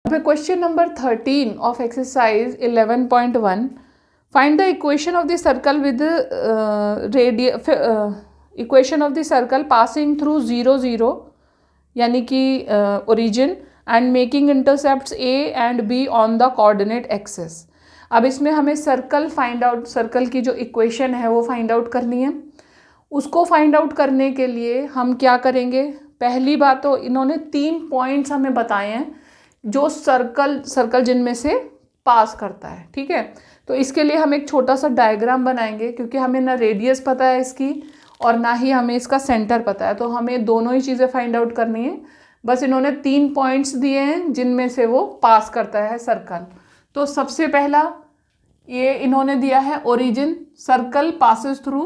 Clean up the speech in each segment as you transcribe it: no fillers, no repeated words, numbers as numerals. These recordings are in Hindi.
Question number 13 of exercise 11.1. Find the equation of the circle with equation of the circle passing through 0 0 यानी कि origin and making intercepts A and B on the coordinate axis. अब इसमें हमें सर्कल की जो इक्वेशन है वो फाइंड आउट करनी है। उसको फाइंड आउट करने के लिए हम क्या करेंगे, पहली बात तो इन्होंने 3 पॉइंट्स हमें बताए हैं जो सर्कल जिनमें से पास करता है। ठीक है, तो इसके लिए हम एक छोटा सा डायग्राम बनाएंगे, क्योंकि हमें ना रेडियस पता है इसकी और ना ही हमें इसका सेंटर पता है, तो हमें दोनों ही चीज़ें फाइंड आउट करनी है। बस इन्होंने 3 पॉइंट्स दिए हैं जिनमें से वो पास करता है सर्कल। तो सबसे पहला ये इन्होंने दिया है ओरिजिन, सर्कल पासेस थ्रू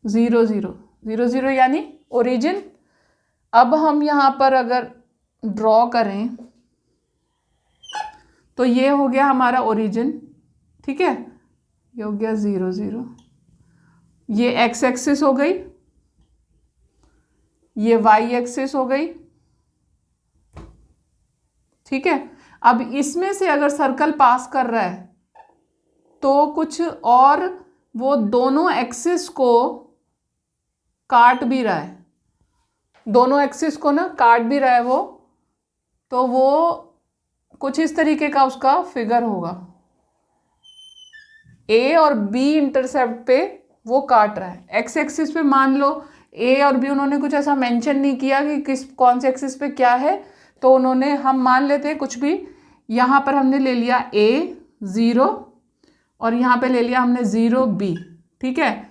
0 0 यानी ओरिजिन। अब हम यहाँ पर अगर ड्रॉ करें तो ये हो गया हमारा ओरिजिन। ठीक है, ये हो गया 0 0, ये एक्स एक्सिस हो गई, ये वाई एक्सिस हो गई। ठीक है, अब इसमें से अगर सर्कल पास कर रहा है तो कुछ और वो दोनों एक्सिस को काट भी रहा है, दोनों एक्सिस को ना काट भी रहा है वो, तो वो कुछ इस तरीके का उसका फिगर होगा। ए और बी इंटरसेप्ट पे वो काट रहा है। एक्स एक्सिस पे मान लो ए और बी, उन्होंने कुछ ऐसा मेंशन नहीं किया कि कौन से एक्सिस पे क्या है, तो उन्होंने, हम मान लेते हैं कुछ भी, यहाँ पर हमने ले लिया ए 0 और यहाँ पे ले लिया हमने 0 बी। ठीक है,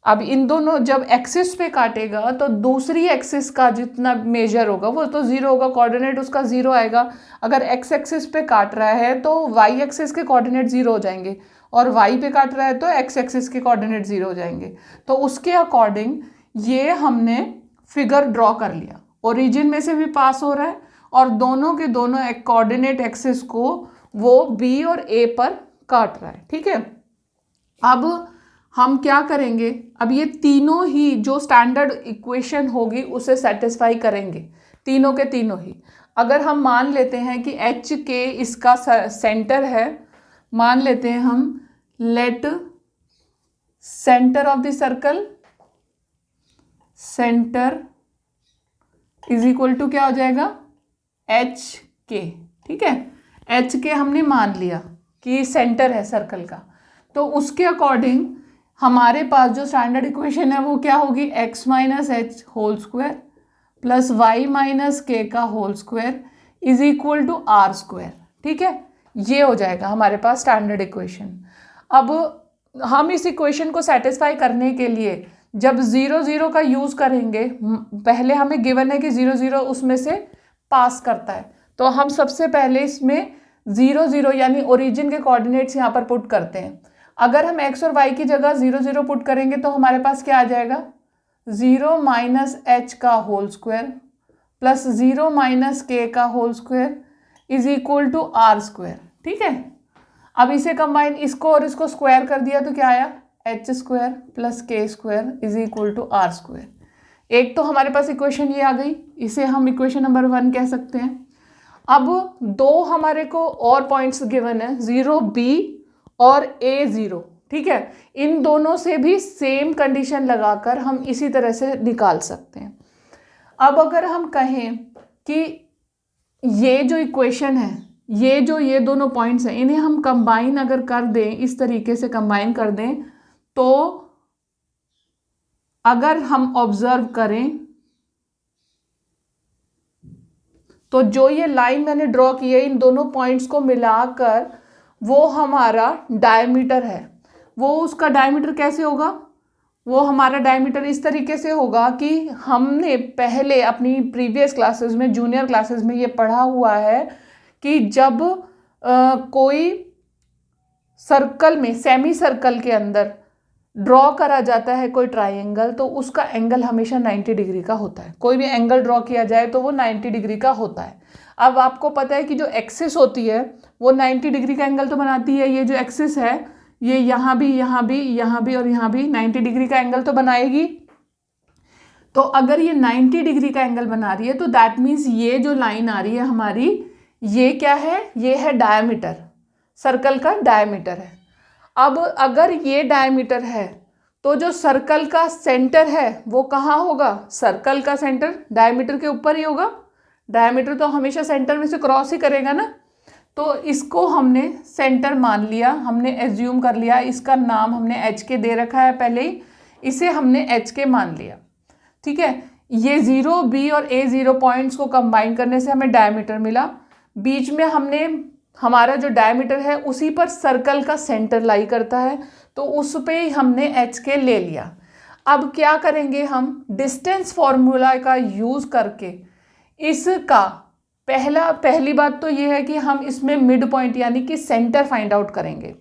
अब इन दोनों जब एक्सिस पे काटेगा तो दूसरी एक्सिस का जितना मेजर होगा वो तो 0 होगा, कोऑर्डिनेट उसका 0 आएगा। अगर एक्स एक्सिस पे काट रहा है तो वाई एक्सिस के कोऑर्डिनेट 0 हो जाएंगे, और वाई पे काट रहा है तो एक्स एक्सिस के कोऑर्डिनेट 0 हो जाएंगे। तो उसके अकॉर्डिंग ये हमने फिगर ड्रॉ कर लिया, ओरिजिन में से भी पास हो रहा है और दोनों के दोनों कोऑर्डिनेट एक्सिस को वो बी और ए पर काट रहा है। ठीक है, अब हम क्या करेंगे, अब ये तीनों ही जो स्टैंडर्ड इक्वेशन होगी उसे सेटिस्फाई करेंगे, तीनों के तीनों ही। अगर हम मान लेते हैं कि एच के इसका सेंटर है, मान लेते हैं हम, let centre of the circle, centre is equal to क्या हो जाएगा, एच के। ठीक है, एच के हमने मान लिया कि सेंटर है सर्कल का, तो उसके अकॉर्डिंग हमारे पास जो स्टैंडर्ड इक्वेशन है वो क्या होगी, x minus h whole square plus y minus k का whole square is equal to r square. ठीक है, ये हो जाएगा हमारे पास स्टैंडर्ड इक्वेशन। अब हम इस इक्वेशन को सेटिस्फाई करने के लिए जब 0 0 का यूज़ करेंगे, पहले हमें गिवन है कि 0 0 उसमें से पास करता है, तो हम सबसे पहले इसमें 0 0 यानी ओरिजिन के कोऑर्डिनेट्स यहाँ पर पुट करते हैं। अगर हम x और y की जगह 0 0 पुट करेंगे तो हमारे पास क्या आ जाएगा, 0 माइनस एच का whole square plus 0 minus k का whole square is equal to r square. ठीक है, अब इसे कंबाइन, इसको और इसको स्क्वायर कर दिया तो क्या आया, h square plus k square is equal to r square. एक तो हमारे पास इक्वेशन ये आ गई, इसे हम इक्वेशन नंबर 1 कह सकते हैं। अब दो हमारे को और पॉइंट्स गिवन है, 0 बी और ए 0। ठीक है, इन दोनों से भी सेम कंडीशन लगाकर हम इसी तरह से निकाल सकते हैं। अब अगर हम कहें कि ये जो इक्वेशन है, ये दोनों पॉइंट्स हैं, इन्हें हम कंबाइन अगर कर दें, इस तरीके से कंबाइन कर दें, तो अगर हम ऑब्जर्व करें तो जो ये लाइन मैंने ड्रॉ की है, इन दोनों पॉइंट्स को मिलाकर वो हमारा डायमीटर है। वो उसका डायमीटर कैसे होगा, वो हमारा डायमीटर इस तरीके से होगा कि हमने पहले अपनी प्रीवियस क्लासेस में, जूनियर क्लासेस में ये पढ़ा हुआ है कि जब कोई सर्कल में, सेमी सर्कल के अंदर ड्रॉ करा जाता है कोई ट्राइंगल, तो उसका एंगल हमेशा 90 डिग्री का होता है। कोई भी एंगल ड्रॉ किया जाए तो वो 90 डिग्री का होता है। अब आपको पता है कि जो एक्सिस होती है वो 90 डिग्री का एंगल तो बनाती है। ये जो एक्सिस है ये यहाँ भी, यहाँ भी, यहाँ भी और यहाँ भी 90 डिग्री का एंगल तो बनाएगी। तो अगर ये 90 डिग्री का एंगल बना रही है तो दैट मीन्स ये जो लाइन आ रही है हमारी, ये क्या है, ये है डायमीटर, सर्कल का डायमीटर है। अब अगर ये डायमीटर है तो जो सर्कल का सेंटर है वो कहाँ होगा, सर्कल का सेंटर डायमीटर के ऊपर ही होगा। डायमीटर तो हमेशा सेंटर में से क्रॉस ही करेगा ना। तो इसको हमने सेंटर मान लिया, हमने एज्यूम कर लिया, इसका नाम हमने एच के दे रखा है पहले ही, इसे हमने एच के मान लिया। ठीक है, ये 0 बी और ए 0 पॉइंट्स को कंबाइन करने से हमें डायमीटर मिला। बीच में हमने हमारा जो डायमीटर है उसी पर सर्कल का सेंटर लाई करता है, तो उस पे ही हमने एच के ले लिया। अब क्या करेंगे हम, डिस्टेंस फॉर्मूला का यूज़ करके इसका पहली बात तो ये है कि हम इसमें मिड पॉइंट यानी कि सेंटर फाइंड आउट करेंगे।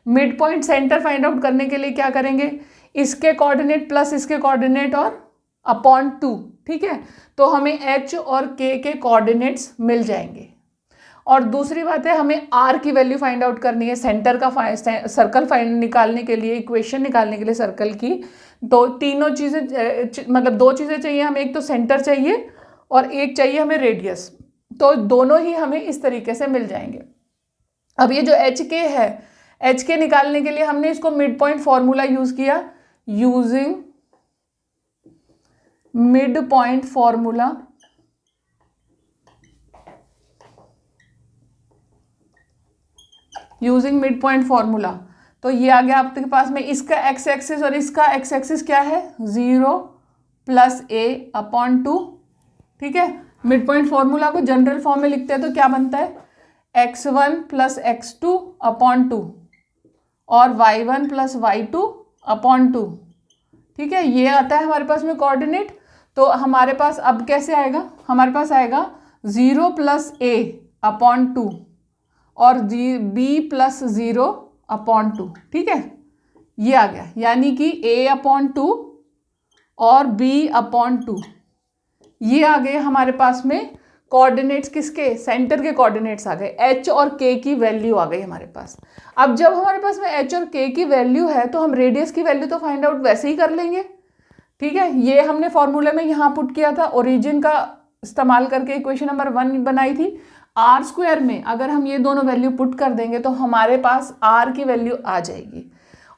Mid point centre find out करने के लिए क्या करेंगे, इसके कोऑर्डिनेट प्लस इसके कोऑर्डिनेट और अपॉन 2। ठीक है, तो हमें एच और के कोऑर्डिनेट्स मिल जाएंगे। और दूसरी बात है, हमें आर की वैल्यू फाइंड आउट करनी है, सेंटर का सर्कल फाइंड निकालने के लिए, इक्वेशन निकालने के लिए सर्कल की। तो तीनों चीज़ें, मतलब 2 चीज़ें चाहिए हमें, एक तो सेंटर चाहिए और एक चाहिए हमें रेडियस। तो दोनों ही हमें इस तरीके से मिल जाएंगे। अब ये जो एच के है, एच के निकालने के लिए हमने इसको मिड पॉइंट फॉर्मूला यूज़ किया, using mid point formula. Using mid point formula, तो ये आ गया आपके पास में, इसका एक्स एक्सिस और इसका एक्स एक्सिस क्या है, 0 प्लस ए अपॉन 2। ठीक है, मिड पॉइंट फॉर्मूला को जनरल फॉर्म में लिखते हैं तो क्या बनता है, x1 प्लस x2 अपॉन 2 और y1 प्लस y2 अपॉन 2। ठीक है, ये आता है हमारे पास में कोऑर्डिनेट। तो हमारे पास अब कैसे आएगा, हमारे पास आएगा 0 प्लस ए अपॉन 2 और बी प्लस 0 अपॉन 2। ठीक है, ये आ गया, यानी कि a अपॉन 2 और b अपॉन 2, ये आ गए हमारे पास में कोऑर्डिनेट्स, किसके, सेंटर के कोऑर्डिनेट्स आ गए। h और k की वैल्यू आ गई हमारे पास। अब जब हमारे पास में h और k की वैल्यू है तो हम रेडियस की वैल्यू तो फाइंड आउट वैसे ही कर लेंगे। ठीक है, ये हमने फॉर्मूले में यहाँ पुट किया था, ओरिजिन का इस्तेमाल करके इक्वेशन नंबर 1 बनाई थी। आर स्क्वायर में अगर हम ये दोनों वैल्यू पुट कर देंगे तो हमारे पास आर की वैल्यू आ जाएगी।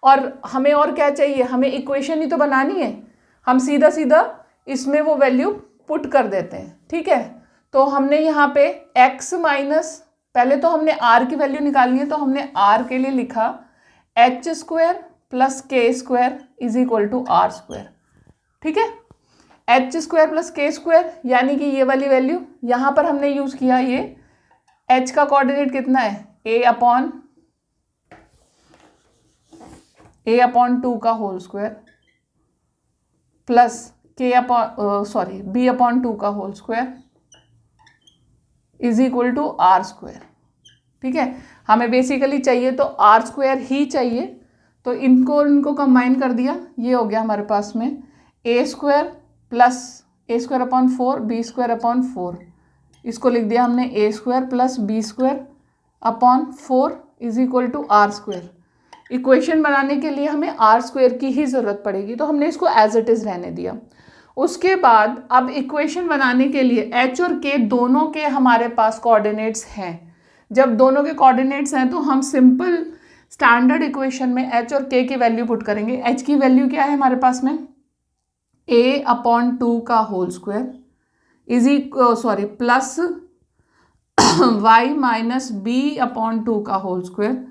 और हमें और क्या चाहिए, हमें इक्वेशन ही तो बनानी है, हम सीधा सीधा इसमें वो वैल्यू पुट कर देते हैं। ठीक है, तो हमने यहाँ पे x माइनस, पहले तो हमने r की वैल्यू निकालनी है, तो हमने r के लिए लिखा h square plus k square is equal to r square. ठीक है, h square plus k square यानी कि ये वाली वैल्यू यहाँ पर हमने यूज़ किया। ये h का कोऑर्डिनेट कितना है, a अपॉन 2 का whole square plus b upon 2 का whole square is equal to r square. ठीक है, हमें बेसिकली चाहिए तो आर स्क्वायर ही चाहिए, तो इनको कंबाइन कर दिया, ये हो गया हमारे पास में a square plus a square upon 4 b square upon 4, इसको लिख दिया हमने a square plus b square upon 4 is equal to r square. Equation बनाने के लिए हमें आर स्क्वायर की ही ज़रूरत पड़ेगी, तो हमने इसको एज इट इज़ रहने दिया। उसके बाद अब इक्वेशन बनाने के लिए h और k दोनों के हमारे पास कोऑर्डिनेट्स हैं। जब दोनों के कोऑर्डिनेट्स हैं तो हम सिंपल स्टैंडर्ड इक्वेशन में h और k की वैल्यू पुट करेंगे। h की वैल्यू क्या है हमारे पास में, a अपॉन 2 का whole square plus y minus b upon 2 का whole square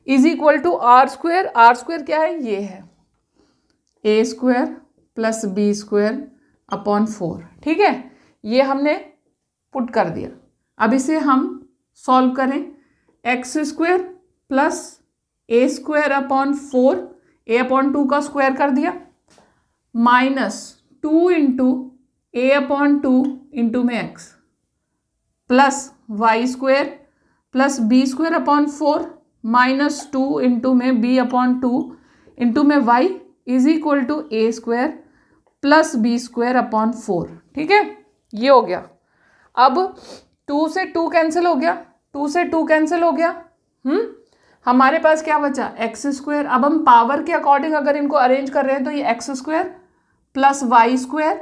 is equal to r square. R square क्या है, ये है a square plus b square upon 4। ठीक है, ये हमने पुट कर दिया। अब इसे हम सॉल्व करें, x square plus a square upon 4, a upon 2 का स्क्वायर कर दिया, minus 2 into a upon 2 into में x plus y square plus b square upon 4 minus 2 into में बी अपॉन 2 इंटू में y is equal to a square plus b square upon 4। ठीक है, ये हो गया। अब 2 से 2 कैंसिल हो गया, 2 से 2 कैंसिल हो गया, हमारे पास क्या बचा, एक्स स्क्वायर। अब हम पावर के अकॉर्डिंग अगर इनको अरेंज कर रहे हैं तो ये x square plus y square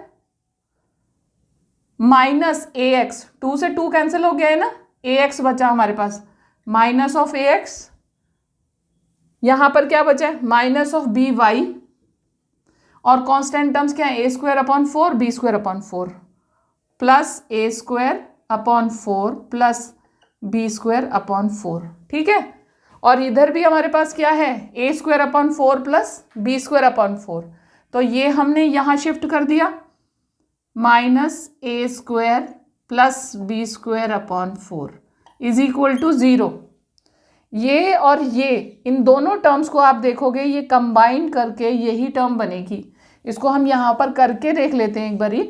minus a x, 2 से 2 कैंसिल हो गया है ना, ए एक्स बचा हमारे पास, माइनस ऑफ ए एक्स, यहां पर क्या बचा है, माइनस ऑफ बी वाई, और कांस्टेंट टर्म्स क्या है, a square upon 4 b square upon 4 plus a square upon 4 plus b square upon 4। ठीक है, और इधर भी हमारे पास क्या है, a square upon 4 plus b square upon 4, तो ये हमने यहां शिफ्ट कर दिया, minus a square plus b square upon 4 is equal to 0। ये और ये, इन दोनों टर्म्स को आप देखोगे ये कंबाइन करके यही टर्म बनेगी। इसको हम यहां पर करके देख लेते हैं एक बारी।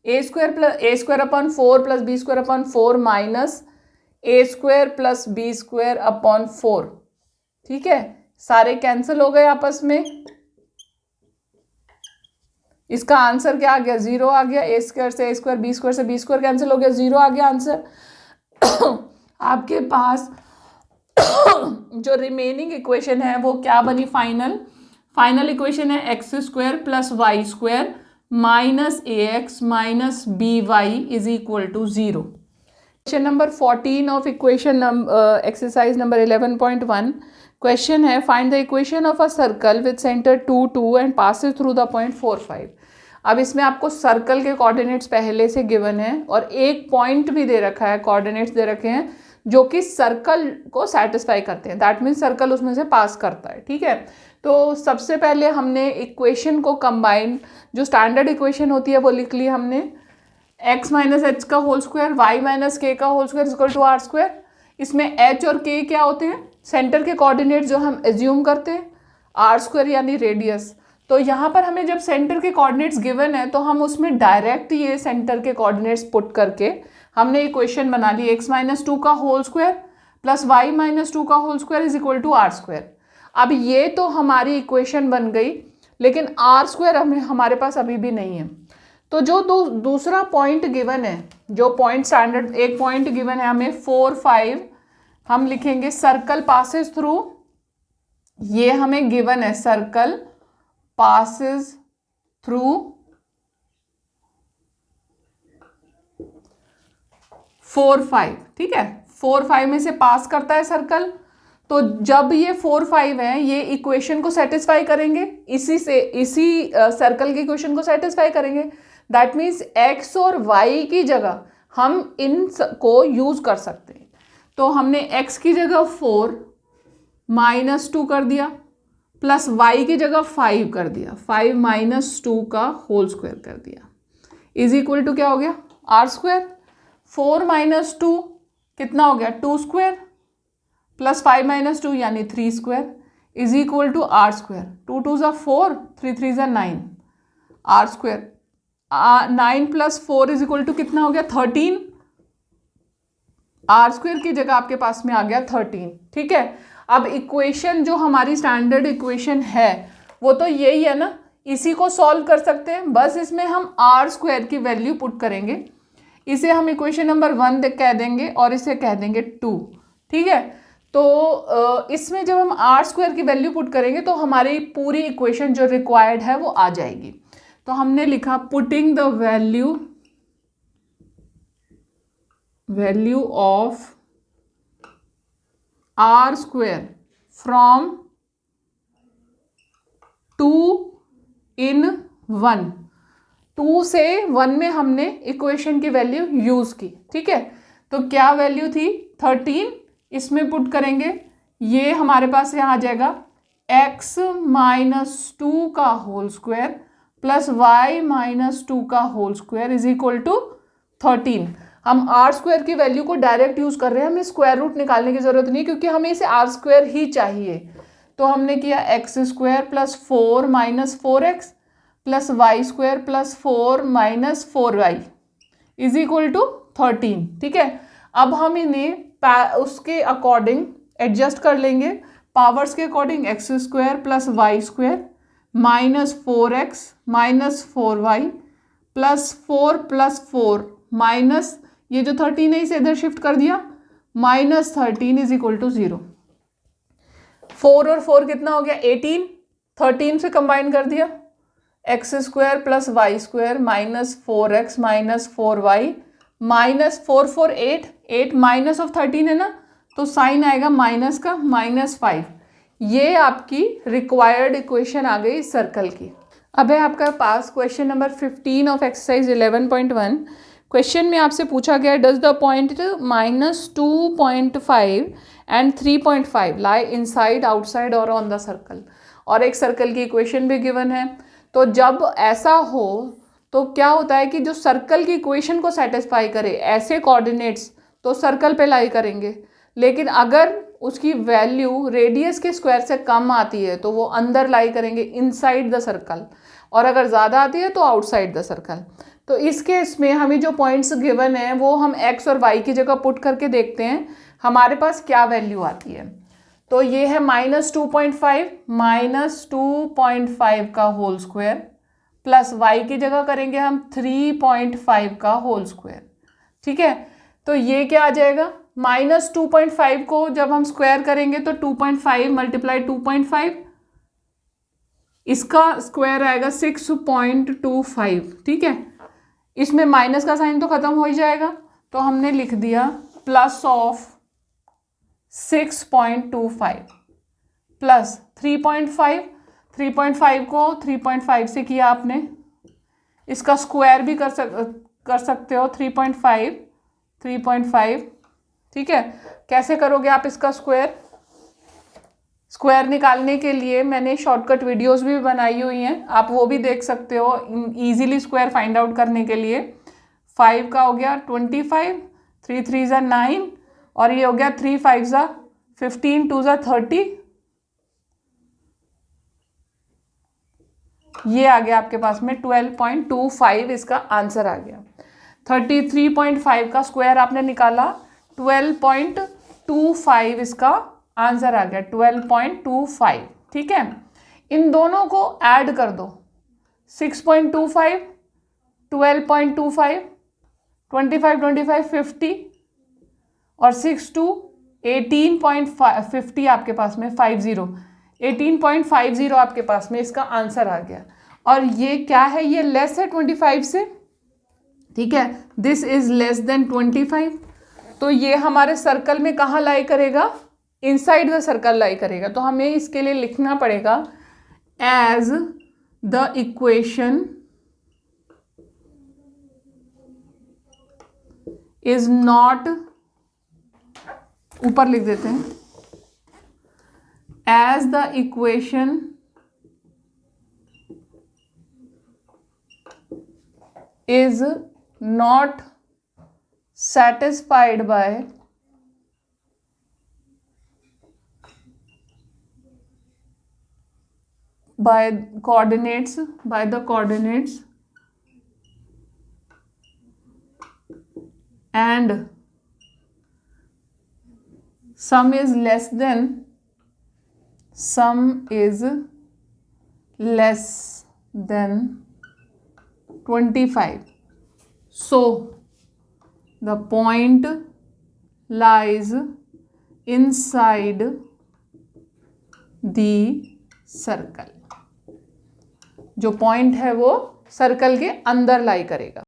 A square upon 4 plus b square upon 4 minus a square plus b square upon 4। ठीक है, सारे कैंसिल हो गए आपस में, इसका आंसर क्या आ गया, 0 आ गया। ए स्क्वायर से ए स्क्वायर, बी स्क्वायर से बी स्क्वायर कैंसिल हो गया, 0 आ गया आंसर। आपके पास जो रिमेनिंग इक्वेशन है वो क्या बनी, फाइनल इक्वेशन है x square plus y square minus a x minus b y is equal to 0। Question number 14 of equation exercise number 11.1 question है, find the equation of a circle with centre 2 2 and passes through the point 4 5। अब इसमें आपको सर्कल के कोऑर्डिनेट्स पहले से गिवन है और एक पॉइंट भी दे रखा है, कोऑर्डिनेट्स दे रखे हैं जो कि सर्कल को सेटिस्फाई करते हैं, दैट मीन्स सर्कल उसमें से पास करता है। ठीक है, तो सबसे पहले हमने इक्वेशन को कंबाइन, जो स्टैंडर्ड इक्वेशन होती है वो लिख ली हमने, x माइनस एच का whole square y minus k का whole square equal to r square. इसमें h और k क्या होते हैं, सेंटर के कोऑर्डिनेट जो हम एज्यूम करते हैं, आर स्क्वायर यानी रेडियस। तो यहाँ पर हमें जब सेंटर के कोऑर्डिनेट्स गिवन है तो हम उसमें डायरेक्ट ये सेंटर के कोऑर्डिनेट्स पुट करके हमने इक्वेशन बना ली, x माइनस 2 का whole square plus y minus 2 का whole square is equal to r square. अब ये तो हमारी इक्वेशन बन गई, लेकिन आर स्क्वायर हमारे पास अभी भी नहीं है। तो जो दूसरा पॉइंट गिवन है, जो पॉइंट स्टैंडर्ड एक पॉइंट गिवन है हमें 4 5, हम लिखेंगे सर्कल पासेस थ्रू, ये हमें गिवन है सर्कल पासेस थ्रू 4 5। ठीक है, 4 5 में से पास करता है सर्कल, तो जब ये 4 5 है ये इक्वेशन को सेटिस्फाई करेंगे, इसी सर्कल की इक्वेशन को सेटिस्फाई करेंगे। दैट मीन्स x और y की जगह हम इन को यूज कर सकते हैं। तो हमने x की जगह 4 माइनस 2 कर दिया, प्लस y की जगह 5 कर दिया, 5 माइनस 2 का होल स्क्वायर कर दिया, इज इक्वल टू क्या हो गया, आर स्क्वायर। 4 माइनस 2 कितना हो गया, 2 स्क्वायर प्लस 5 माइनस 2 यानी 3 square is equal to r square. 2 2 ज़ा 4, 3 3 ज़ा 9, r square. 9 plus 4 is equal to कितना हो गया, 13। आर स्क्वायर की जगह आपके पास में आ गया 13। ठीक है, अब इक्वेशन जो हमारी स्टैंडर्ड इक्वेशन है वो तो यही है ना, इसी को सॉल्व कर सकते हैं, बस इसमें हम आर स्क्वायर की वैल्यू पुट करेंगे। इसे हम इक्वेशन नंबर 1 कह देंगे और इसे कह देंगे 2। ठीक है, तो इसमें जब हम आर स्क्वायर की वैल्यू पुट करेंगे तो हमारी पूरी इक्वेशन जो रिक्वायर्ड है वो आ जाएगी। तो हमने लिखा putting the value of r square from 2 in 1, 2 से 1 में हमने इक्वेशन की वैल्यू यूज की। ठीक है, तो क्या वैल्यू थी, 13, इसमें पुट करेंगे, ये हमारे पास यहाँ आ जाएगा x माइनस 2 का whole square plus y minus 2 का whole square is equal to 13। हम आर स्क्वायर की वैल्यू को डायरेक्ट यूज कर रहे हैं, हमें स्क्वायर रूट निकालने की जरूरत नहीं, क्योंकि हमें इसे आर स्क्वायर ही चाहिए। तो हमने किया x square plus 4 minus 4x plus y square plus 4 minus 4y is equal to 13। ठीक है, अब हम इन्हें उसके अकॉर्डिंग एडजस्ट कर लेंगे, पावर्स के according, x square plus y square minus 4x minus 4y plus 4 plus 4 minus ये जो 13 है इसे इधर शिफ्ट कर दिया, -13 इज इक्वल टू 0। 4 और 4 कितना हो गया 18, 13 से कंबाइन कर दिया, x² + y² -4x -4y -4 4 8, 8 minus of 13 है ना, तो साइन आएगा माइनस का -5। ये आपकी रिक्वायर्ड इक्वेशन आ गई सर्कल की। अब है आपका पास question number 15 of exercise 11.1। Question में आपसे पूछा गया does the point -2.5 and 3.5 lie inside outside or on the circle, और एक सर्कल की इक्वेशन भी गिवन है। तो जब ऐसा हो तो क्या होता है कि जो सर्कल की इक्वेशन को सेटिस्फाई करे ऐसे कोऑर्डिनेट्स तो सर्कल पे लाई करेंगे, लेकिन अगर उसकी वैल्यू रेडियस के स्क्वायर से कम आती है तो वो अंदर लाई करेंगे इनसाइड द सर्कल, और अगर ज़्यादा आती है तो आउटसाइड द सर्कल। तो इस केस में हमें जो पॉइंट्स गिवन हैं वो हम x और y की जगह पुट करके देखते हैं हमारे पास क्या वैल्यू आती है। तो ये है -2.5 का होल स्क्वायर प्लस y की जगह करेंगे हम 3.5 का होल स्क्वायर। ठीक है, तो ये क्या आ जाएगा, -2.5 को जब हम स्क्वायर करेंगे तो 2.5 × 2.5, इसका स्क्वायर आएगा 6.25। ठीक है, इसमें माइनस का साइन तो खत्म हो ही जाएगा, तो हमने लिख दिया +6.25 प्लस 3.5, 3.5 को 3.5 से किया आपने, इसका स्क्वायर भी कर सकते हो 3.5। ठीक है, कैसे करोगे आप इसका स्क्वायर? स्क्वायर निकालने के लिए मैंने शॉर्टकट वीडियोस भी बनाई हुई हैं, आप वो भी देख सकते हो इजीली स्क्वायर फाइंड आउट करने के लिए। 5 का हो गया 25, 3 3 ज़ा 9, और ये हो गया 3 5 ज़ा 15, 2 ज़ा 30। ये आ गया आपके पास में 12.25, इसका आंसर आ गया। 33.5 का स्क्वायर आपने निकाला, 12.25 इसका आंसर आ गया, 12.25। ठीक है, इन दोनों को ऐड कर दो, 6.25, 12.25, 25 50, और 6 2 18.50 आपके पास में 18.50 आपके पास में इसका आंसर आ गया। और ये क्या है, ये लेस है 25 से। ठीक है, दिस इज लेस देन 25, तो ये हमारे सर्कल में कहाँ लाई करेगा, इनसाइड द सर्कल लाई करेगा। तो हमें इसके लिए लिखना पड़ेगा as the equation is not, ऊपर लिख देते हैं, as the equation is not satisfied by the coordinates and sum is less than 25. So the point lies inside the circle. जो पॉइंट है वो सर्कल के अंदर लाई करेगा।